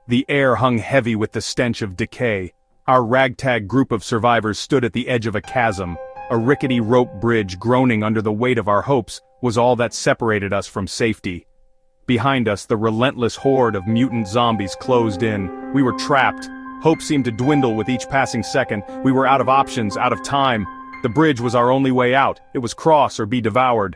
The air hung heavy with the stench of decay. Our ragtag group of survivors stood at the edge of a chasm. A rickety rope bridge groaning under the weight of our hopes was all that separated us from safety. Behind us, the relentless horde of mutant zombies closed in. We were trapped. Hope seemed to dwindle with each passing second. We were out of options, out of time. The bridge was our only way out. It was cross or be devoured.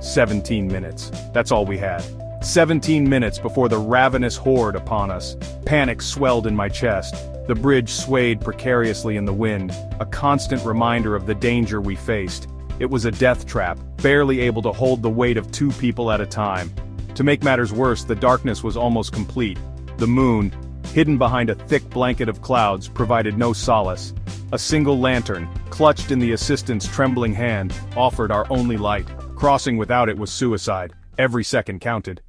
17 minutes. That's all we had. 17 minutes before the ravenous horde upon us. Panic swelled in my chest. The bridge swayed precariously in the wind, a constant reminder of the danger we faced. It was a death trap, barely able to hold the weight of 2 people at a time. To make matters worse, the darkness was almost complete. The moon, hidden behind a thick blanket of clouds, provided no solace. A single lantern, clutched in the assistant's trembling hand, offered our only light. Crossing without it was suicide. Every second counted.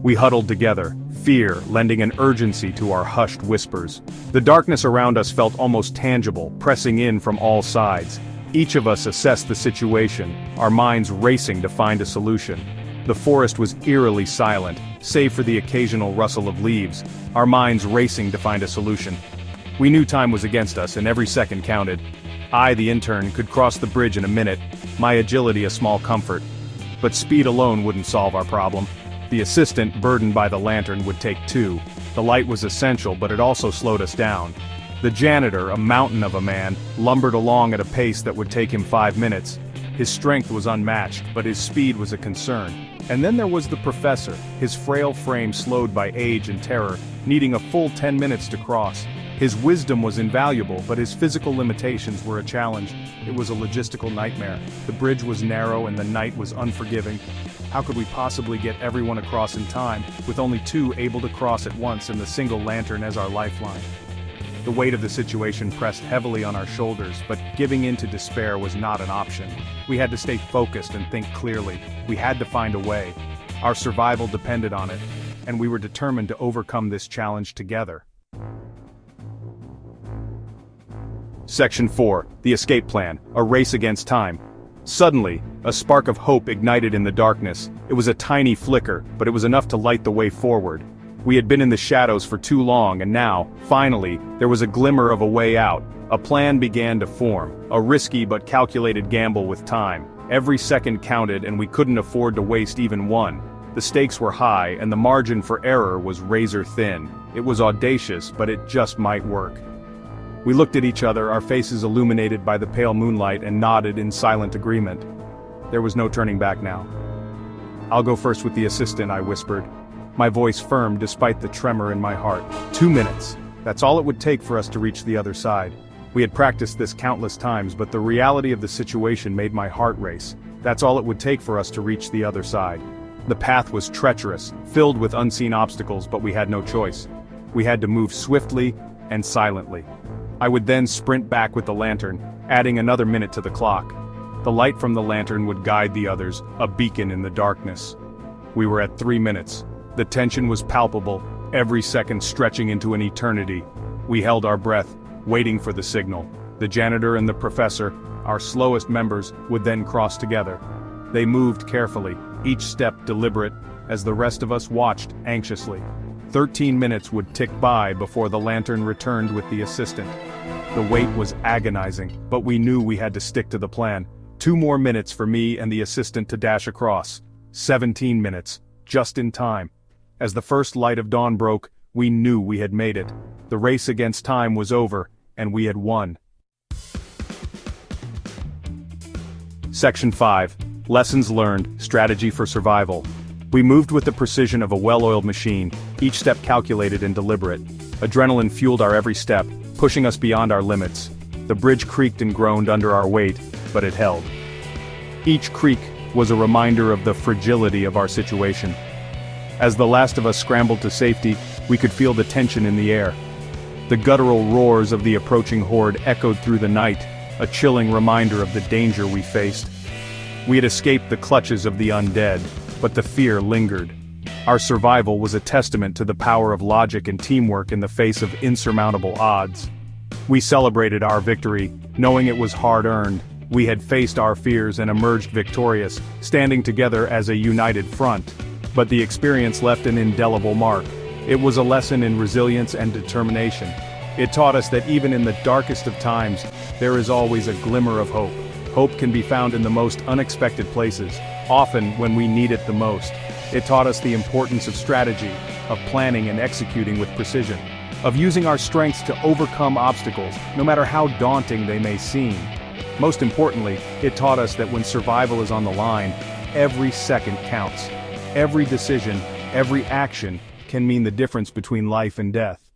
We huddled together, fear lending an urgency to our hushed whispers. The darkness around us felt almost tangible, pressing in from all sides. Each of us assessed the situation, our minds racing to find a solution. The forest was eerily silent, save for the occasional rustle of leaves, our minds racing to find a solution. We knew time was against us and every second counted. I, the intern, could cross the bridge in a minute, my agility a small comfort. But speed alone wouldn't solve our problem. The assistant, burdened by the lantern, would take 2. The light was essential, but it also slowed us down. The janitor, a mountain of a man, lumbered along at a pace that would take him 5 minutes. His strength was unmatched, but his speed was a concern. And then there was the professor, his frail frame slowed by age and terror, needing a full 10 minutes to cross. His wisdom was invaluable, but his physical limitations were a challenge. It was a logistical nightmare. The bridge was narrow and the night was unforgiving. How could we possibly get everyone across in time, with only 2 able to cross at once and the single lantern as our lifeline? The weight of the situation pressed heavily on our shoulders, but giving in to despair was not an option. We had to stay focused and think clearly. We had to find a way. Our survival depended on it, and we were determined to overcome this challenge together. Section 4, the escape plan, a race against time. Suddenly, a spark of hope ignited in the darkness. It was a tiny flicker, but it was enough to light the way forward. We had been in the shadows for too long, and now, finally, there was a glimmer of a way out. A plan began to form, a risky but calculated gamble with time. Every second counted, and we couldn't afford to waste even one. The stakes were high, and the margin for error was razor thin. It was audacious, but it just might work. We looked at each other, our faces illuminated by the pale moonlight, and nodded in silent agreement. There was no turning back now. "I'll go first with the assistant," I whispered, my voice firm despite the tremor in my heart. 2 minutes. That's all it would take for us to reach the other side. We had practiced this countless times, but the reality of the situation made my heart race. That's all it would take for us to reach the other side. The path was treacherous, filled with unseen obstacles, but we had no choice. We had to move swiftly and silently. I would then sprint back with the lantern, adding another minute to the clock. The light from the lantern would guide the others, a beacon in the darkness. We were at 3 minutes. The tension was palpable, every second stretching into an eternity. We held our breath, waiting for the signal. The janitor and the professor, our slowest members, would then cross together. They moved carefully, each step deliberate, as the rest of us watched anxiously. 13 minutes would tick by before the lantern returned with the assistant. The wait was agonizing, but we knew we had to stick to the plan. 2 more minutes for me and the assistant to dash across. 17 minutes, just in time. As the first light of dawn broke, we knew we had made it. The race against time was over, and we had won. Section 5. Lessons learned, strategy for survival. We moved with the precision of a well-oiled machine, each step calculated and deliberate. Adrenaline fueled our every step, pushing us beyond our limits. The bridge creaked and groaned under our weight, but it held. Each creak was a reminder of the fragility of our situation. As the last of us scrambled to safety, we could feel the tension in the air. The guttural roars of the approaching horde echoed through the night, a chilling reminder of the danger we faced. We had escaped the clutches of the undead, but the fear lingered. Our survival was a testament to the power of logic and teamwork in the face of insurmountable odds. We celebrated our victory, knowing it was hard-earned, We had faced our fears and emerged victorious, standing together as a united front. But the experience left an indelible mark. It was a lesson in resilience and determination. It taught us that even in the darkest of times, there is always a glimmer of hope. Hope can be found in the most unexpected places, often when we need it the most. It taught us the importance of strategy, of planning and executing with precision, of using our strengths to overcome obstacles, no matter how daunting they may seem. Most importantly, it taught us that when survival is on the line, every second counts. Every decision, every action can mean the difference between life and death.